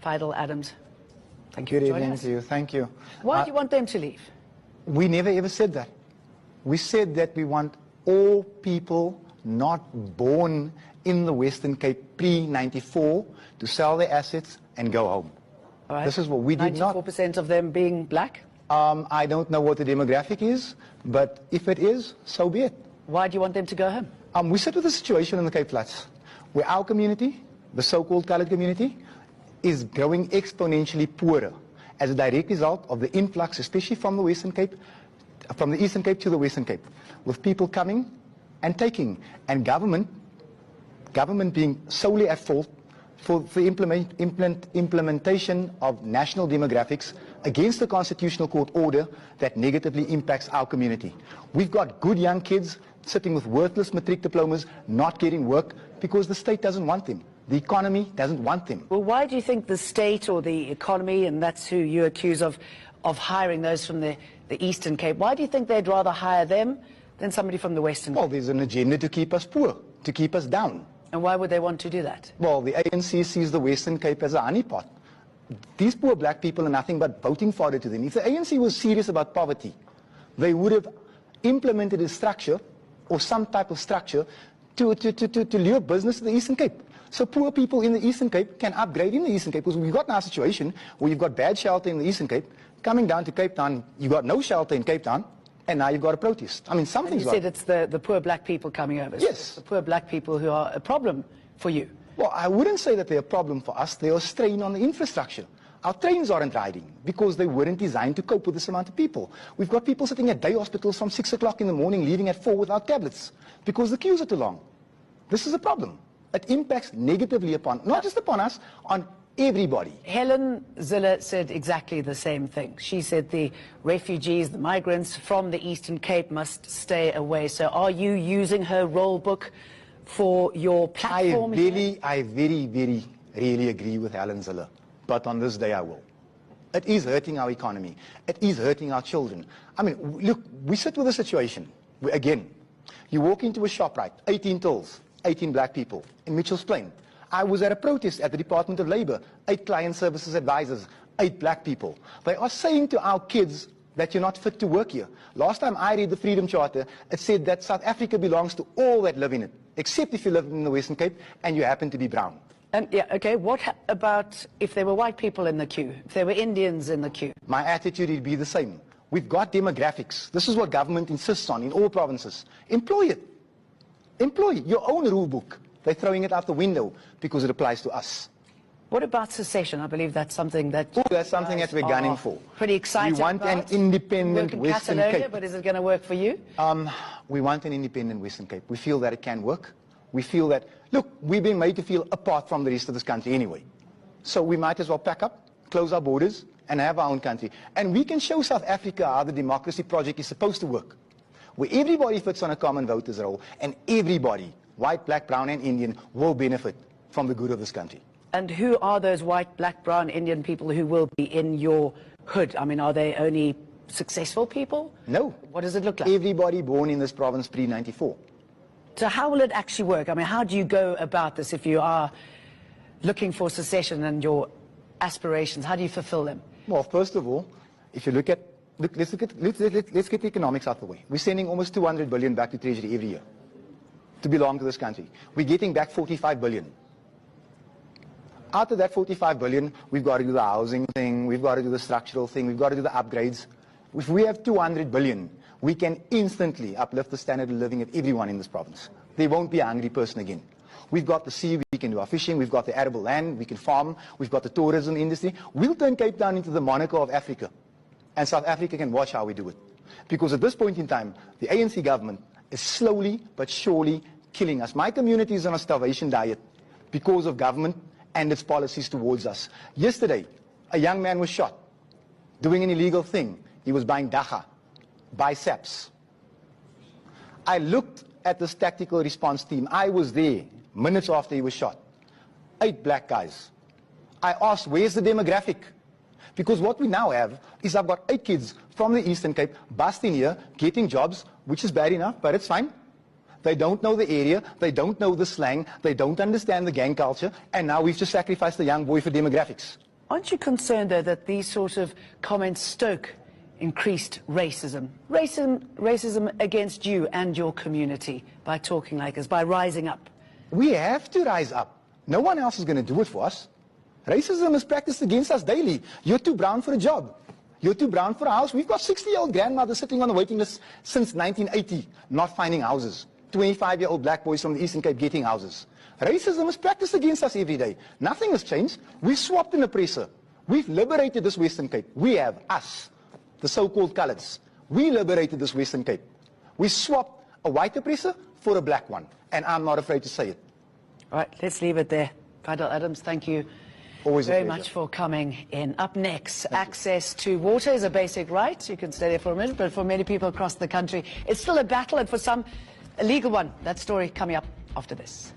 Fidel Adams, thank you Good for joining evening us. to you. Thank you. Why do you want them to leave? We never ever said that. We said that we want all people not born in the Western Cape pre-94 to sell their assets and go home. All right. This is what we did not. 94% of them being black? I don't know what the demographic is, but if it is, so be it. Why do you want them to go home? We sit with a situation in the Cape Flats where our community, the so-called coloured community, is growing exponentially poorer as a direct result of the influx, especially from the Western Cape, from the Eastern Cape to the Western Cape, with people coming and taking, and government being solely at fault for the implementation of national demographics against the Constitutional Court order that negatively impacts our community. We've got good young kids sitting with worthless matric diplomas, not getting work because the state doesn't want them. The economy doesn't want them. Well, why do you think the state or the economy, and that's who you accuse of hiring those from the Eastern Cape, why do you think they'd rather hire them than somebody from the Western Cape? Well, there's an agenda to keep us poor, to keep us down. And why would they want to do that? Well, the ANC sees the Western Cape as a honeypot. These poor black people are nothing but voting fodder to them. If the ANC was serious about poverty, they would have implemented a structure or some type of structure to lure business to the Eastern Cape. So poor people in the Eastern Cape can upgrade in the Eastern Cape, because we've got now a situation where you've got bad shelter in the Eastern Cape, coming down to Cape Town, you've got no shelter in Cape Town, and now you've got a protest. I mean, something's wrong. You said it's the poor black people coming over. Yes. So the poor black people who are a problem for you. Well, I wouldn't say that they're a problem for us. They're a strain on the infrastructure. Our trains aren't riding because they weren't designed to cope with this amount of people. We've got people sitting at day hospitals from 6 o'clock in the morning, leaving at 4 without tablets because the queues are too long. This is a problem. It impacts negatively upon, not just upon us, on everybody. Helen Zille said exactly the same thing. She said the refugees, the migrants from the Eastern Cape must stay away. So are you using her role book for your platform? I very, really agree with Helen Zille. But on this day I will. It is hurting our economy. It is hurting our children. I mean, look, we sit with a situation where, again, you walk into a shop, right, 18 tills, 18 black people in Mitchell's Plain. I was at a protest at the Department of Labour, 8 client services advisors, 8 black people. They are saying to our kids that you're not fit to work here. Last time I read the Freedom Charter, it said that South Africa belongs to all that live in it, except if you live in the Western Cape and you happen to be brown. And yeah, okay, what about if there were white people in the queue, if there were Indians in the queue? My attitude would be the same. We've got demographics. This is what government insists on in all provinces. Employ it. Employ your own rule book. They're throwing it out the window because it applies to us. What about secession? I believe that's something that... that's something that we're gunning for. Pretty excited about. We want an independent Western Cape. But is it going to work for you? We want an independent Western Cape. We feel that it can work. We feel that, look, we've been made to feel apart from the rest of this country anyway. So we might as well pack up, close our borders, and have our own country. And we can show South Africa how the democracy project is supposed to work, where everybody fits on a common voters roll, and everybody, white, black, brown, and Indian, will benefit from the good of this country. And who are those white, black, brown, Indian people who will be in your hood? I mean, are they only successful people? No. What does it look like? Everybody born in this province pre-94. So how will it actually work? I mean, how do you go about this if you are looking for secession and your aspirations? How do you fulfill them? Well, first of all, if you look at, let's get the economics out of the way. We're sending almost 200 billion back to Treasury every year to belong to this country. We're getting back 45 billion. Out of that 45 billion, we've got to do the housing thing, we've got to do the structural thing, we've got to do the upgrades. If we have 200 billion, we can instantly uplift the standard of living of everyone in this province. There won't be a hungry person again. We've got the sea, we can do our fishing, we've got the arable land, we can farm, we've got the tourism industry. We'll turn Cape Town into the Monaco of Africa. And South Africa can watch how we do it. Because at this point in time, the ANC government is slowly but surely killing us. My community is on a starvation diet because of government and its policies towards us. Yesterday, a young man was shot doing an illegal thing. He was buying dagga, biceps. I looked at this tactical response team. I was there minutes after he was shot. 8 black guys. I asked, where's the demographic? Because what we now have is I've got 8 kids from the Eastern Cape busting here, getting jobs, which is bad enough, but it's fine. They don't know the area, they don't know the slang, they don't understand the gang culture, and now we've just sacrificed the young boy for demographics. Aren't you concerned, though, that these sort of comments stoke increased racism? Racism against you and your community by talking like this, by rising up? We have to rise up. No one else is going to do it for us. Racism is practiced against us daily. You're too brown for a job. You're too brown for a house. We've got 60-year-old grandmothers sitting on the waiting list since 1980, not finding houses. 25-year-old black boys from the Eastern Cape getting houses. Racism is practiced against us every day. Nothing has changed. We've swapped an oppressor. We've liberated this Western Cape. We have, us, the so-called colours. We liberated this Western Cape. We swapped a white oppressor for a black one. And I'm not afraid to say it. All right, let's leave it there. Fadel Adams, thank you Always very much for coming in. Up next, access to water is a basic right. You can stay there for a minute, but for many people across the country, it's still a battle, and for some, a legal one. That story coming up after this.